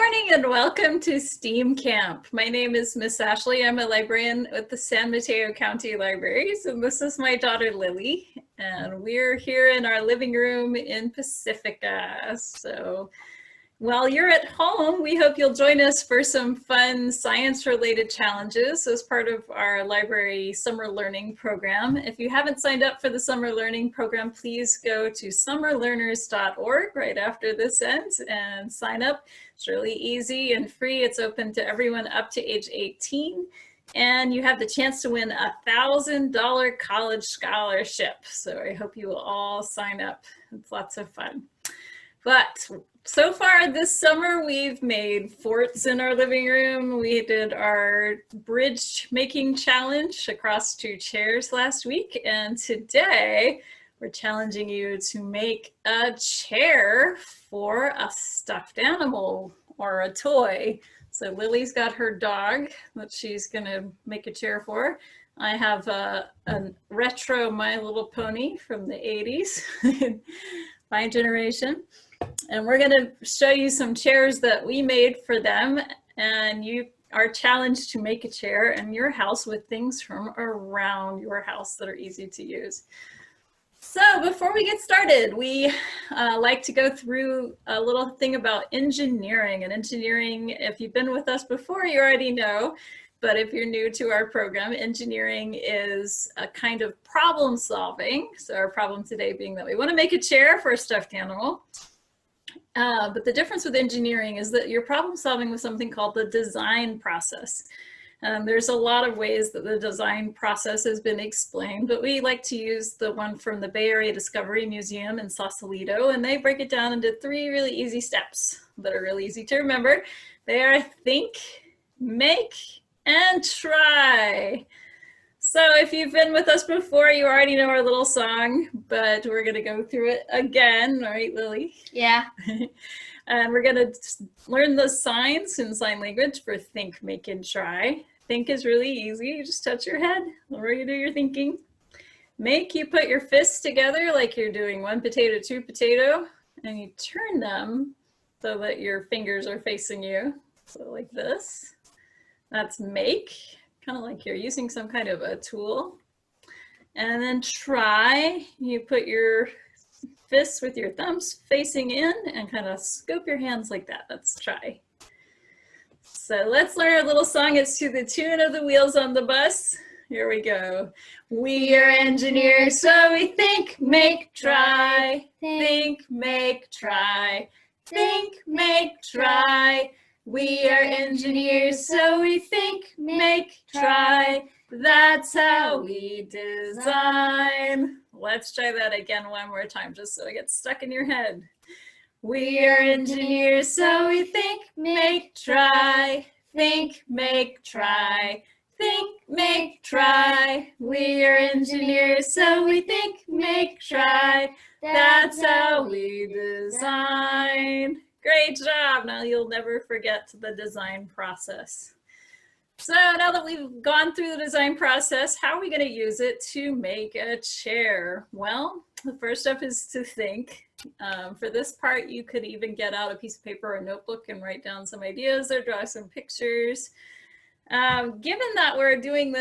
morning and welcome to STEAM Camp. My name is Miss Ashley. I'm a librarian with the San Mateo County Libraries, and this is my daughter Lily. And we're here in our living room in Pacifica. So while you're at home, we hope you'll join us for some fun science-related challenges as part of our library summer learning program. If you haven't signed up for the summer learning program, please go to summerlearners.org right after this ends and sign up. It's really easy and free. It's open to everyone up to age 18. And you have the chance to win a $1,000 college scholarship. So I hope you will all sign up. It's lots of fun. But so far this summer, we've made forts in our living room. We did our bridge making challenge across 2 chairs last week. And today we're challenging you to make a chair for a stuffed animal or a toy. So Lily's got her dog that she's gonna make a chair for. I have a retro My Little Pony from the 80s, my generation. And we're going to show you some chairs that we made for them, and you are challenged to make a chair in your house with things from around your house that are easy to use. So before we get started, we like to go through a little thing about engineering. And engineering, if you've been with us before, you already know. But if you're new to our program, engineering is a kind of problem solving. So our problem today being that we want to make a chair for a stuffed animal. But the difference with engineering is that you're problem solving with something called the design process. There's a lot of ways that the design process has been explained, but we like to use the one from the Bay Area Discovery Museum in Sausalito, and they break it down into 3 really easy steps that are really easy to remember. They are think, make, and try. So if you've been with us before, you already know our little song, but we're going to go through it again, right, Lily? Yeah. And we're going to learn the signs in sign language for think, make, and try. Think is really easy. You just touch your head where you do your thinking. Make, you put your fists together like you're doing 1 potato, 2 potato, and you turn them so that your fingers are facing you. So like this. That's make. Kind of like you're using some kind of a tool. And then try, you put your fists with your thumbs facing in and kind of scoop your hands like that. That's try. So let's learn a little song. It's to the tune of the wheels on the bus. Here we go. We are engineers, so we think, make, try. Think, make, try. Think, make, try. We are engineers, so we think, make, try. That's how we design. Let's try that again one more time, just so it gets stuck in your head. We are engineers, so we think, make, try. Think, make, try. Think, make, try. We are engineers, so we think, make, try. That's how we design. Great job. Now you'll never forget the design process. So now that we've gone through the design process, how are we going to use it to make a chair? Well, the first step is to think. For this part, you could even get out a piece of paper or a notebook and write down some ideas or draw some pictures. Given that we're doing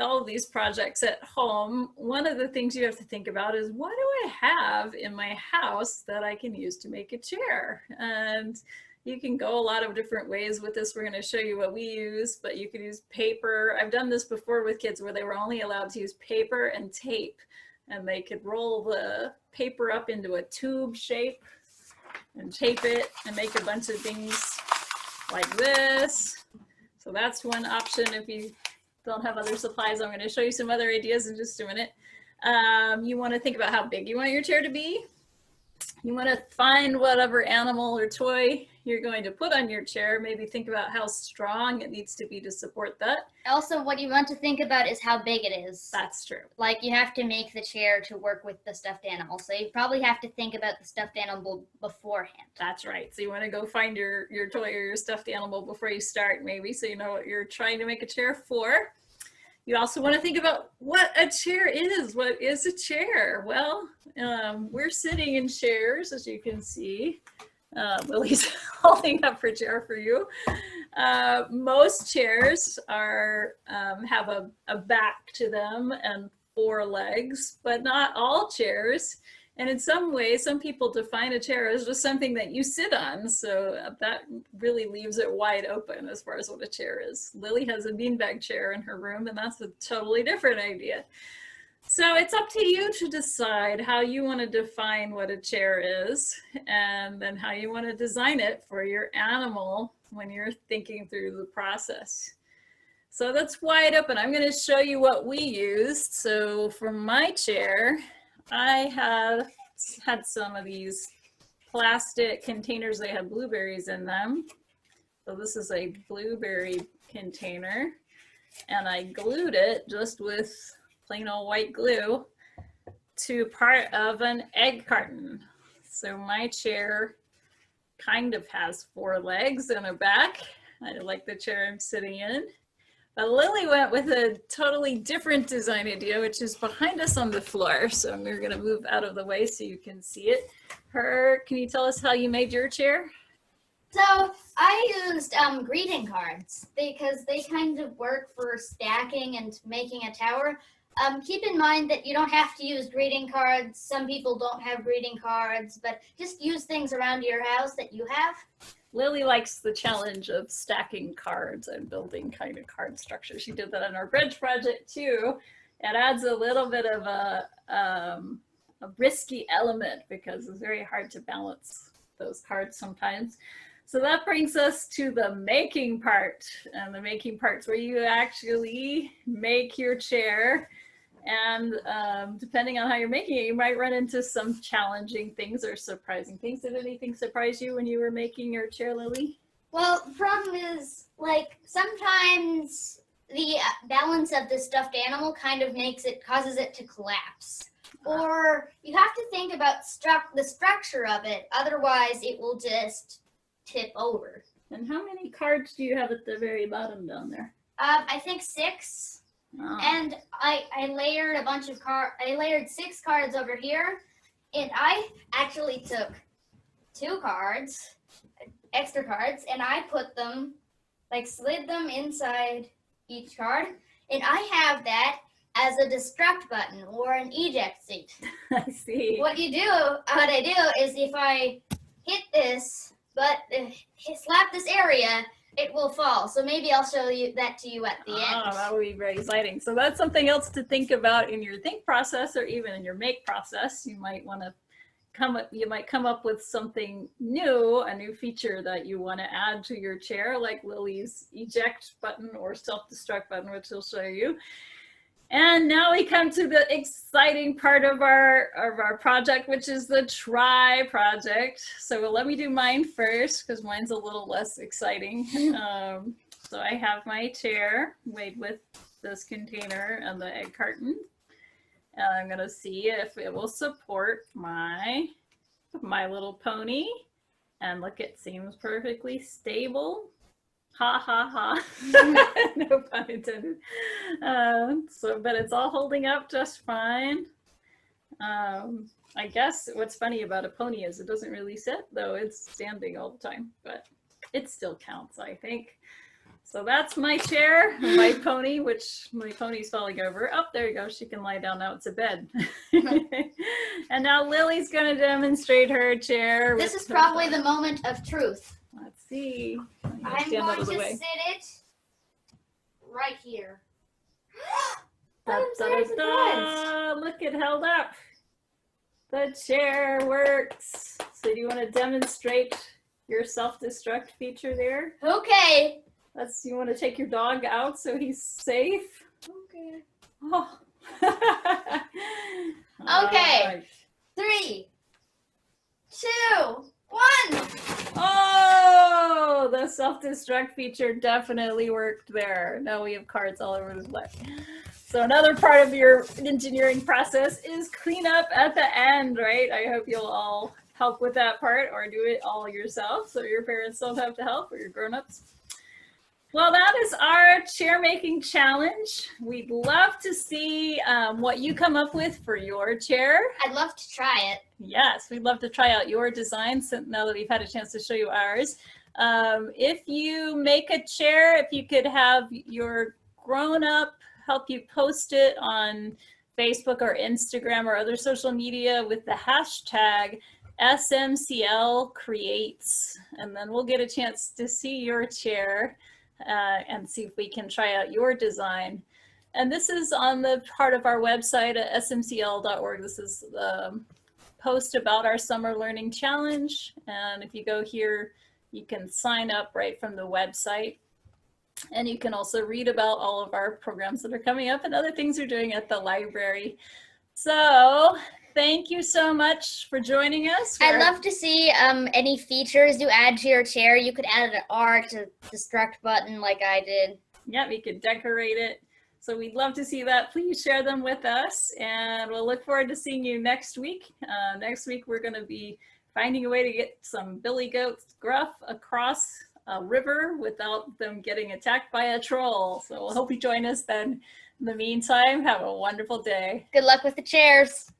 all of these projects at home, one of the things you have to think about is, what do I have in my house that I can use to make a chair? And you can go a lot of different ways with this. We're going to show you what we use, but you could use paper. I've done this before with kids where they were only allowed to use paper and tape, and they could roll the paper up into a tube shape and tape it and make a bunch of things like this. So that's one option if you don't have other supplies. I'm going to show you some other ideas in just a minute. You want to think about how big you want your chair to be. You want to find whatever animal or toy you're going to put on your chair. Maybe think about how strong it needs to be to support that. Also, what you want to think about is how big it is. That's true. Like, you have to make the chair to work with the stuffed animal. So you probably have to think about the stuffed animal beforehand. That's right. So you want to go find your toy or your stuffed animal before you start, maybe, so you know what you're trying to make a chair for. You also want to think about what a chair is. What is a chair? Well, we're sitting in chairs, as you can see. Lily's holding up her chair for you. Most chairs are have a back to them and 4 legs, but not all chairs. And in some ways, some people define a chair as just something that you sit on. So that really leaves it wide open as far as what a chair is. Lily has a beanbag chair in her room, and that's a totally different idea. So it's up to you to decide how you want to define what a chair is, and then how you want to design it for your animal when you're thinking through the process. So that's wide open. I'm going to show you what we used. So for my chair, I had some of these plastic containers. They had blueberries in them. So this is a blueberry container, and I glued it just with plain old white glue to part of an egg carton. So my chair kind of has 4 legs and a back. I like the chair I'm sitting in. But Lily went with a totally different design idea, which is behind us on the floor. So we're gonna move out of the way so you can see it. Can you tell us how you made your chair? So I used greeting cards because they kind of work for stacking and making a tower. Keep in mind that you don't have to use greeting cards. Some people don't have greeting cards, but just use things around your house that you have. Lily likes the challenge of stacking cards and building kind of card structure. She did that on our bridge project too. It adds a little bit of a risky element because it's very hard to balance those cards sometimes. So that brings us to the making part. And the making part's where you actually make your chair. And depending on how you're making it, you might run into some challenging things or surprising things. Did anything surprise you when you were making your chair, Lily? Well, the problem is, like, sometimes the balance of the stuffed animal kind of causes it to collapse. Or you have to think about the structure of it, otherwise it will just tip over. And how many cards do you have at the very bottom down there? I think 6. Oh. And I layered I layered 6 cards over here, and I actually took 2 cards, extra cards, and I put them, slid them inside each card, and I have that as a destruct button or an eject seat. I see. What I do is if I hit this, slap this area, it will fall. So maybe I'll show you that to you at the end. That would be very exciting. So that's something else to think about in your think process or even in your make process. You might want to come up with something new, a new feature that you want to add to your chair, like Lily's eject button or self-destruct button, which I'll show you. And now we come to the exciting part of our project, which is the try project. So let me do mine first because mine's a little less exciting. So I have my chair made with this container and the egg carton. And I'm gonna see if it will support my little pony. And look, it seems perfectly stable. Ha ha ha. No pun intended. But it's all holding up just fine. I guess what's funny about a pony is it doesn't really sit, though it's standing all the time, but it still counts, I think. So that's my chair, my pony, which my pony's falling over. Oh, there you go. She can lie down now. It's a bed. And now Lily's going to demonstrate her chair. This is probably the moment of truth. Let's see. I'm going to sit it right here. Da, da, da, da. Look, it held up. The chair works. So do you want to demonstrate your self-destruct feature there? Okay. You want to take your dog out so he's safe? Okay. Oh. Okay. Right. 3, 2, 1. Oh, the self-destruct feature definitely worked there. Now we have cards all over the place. So another part of your engineering process is cleanup at the end, right? I hope you'll all help with that part or do it all yourself so your parents don't have to help or your grown-ups. Well, that is our chair making challenge. We'd love to see what you come up with for your chair. I'd love to try it. Yes, we'd love to try out your designs now that we've had a chance to show you ours. If you make a chair, if you could have your grown-up help you post it on Facebook or Instagram or other social media with the hashtag SMCL Creates, and then we'll get a chance to see your chair and see if we can try out your design. And this is on the part of our website at smcl.org. This is the post about our summer learning challenge. And if you go here, you can sign up right from the website. And you can also read about all of our programs that are coming up and other things we're doing at the library. So thank you so much for joining us. I'd love to see any features you add to your chair. You could add an art, a destruct button like I did. Yeah, we could decorate it. So we'd love to see that. Please share them with us, and we'll look forward to seeing you next week. Next week, we're going to be finding a way to get some billy goats gruff across a river without them getting attacked by a troll. So we'll hope you join us then. In the meantime, have a wonderful day. Good luck with the chairs.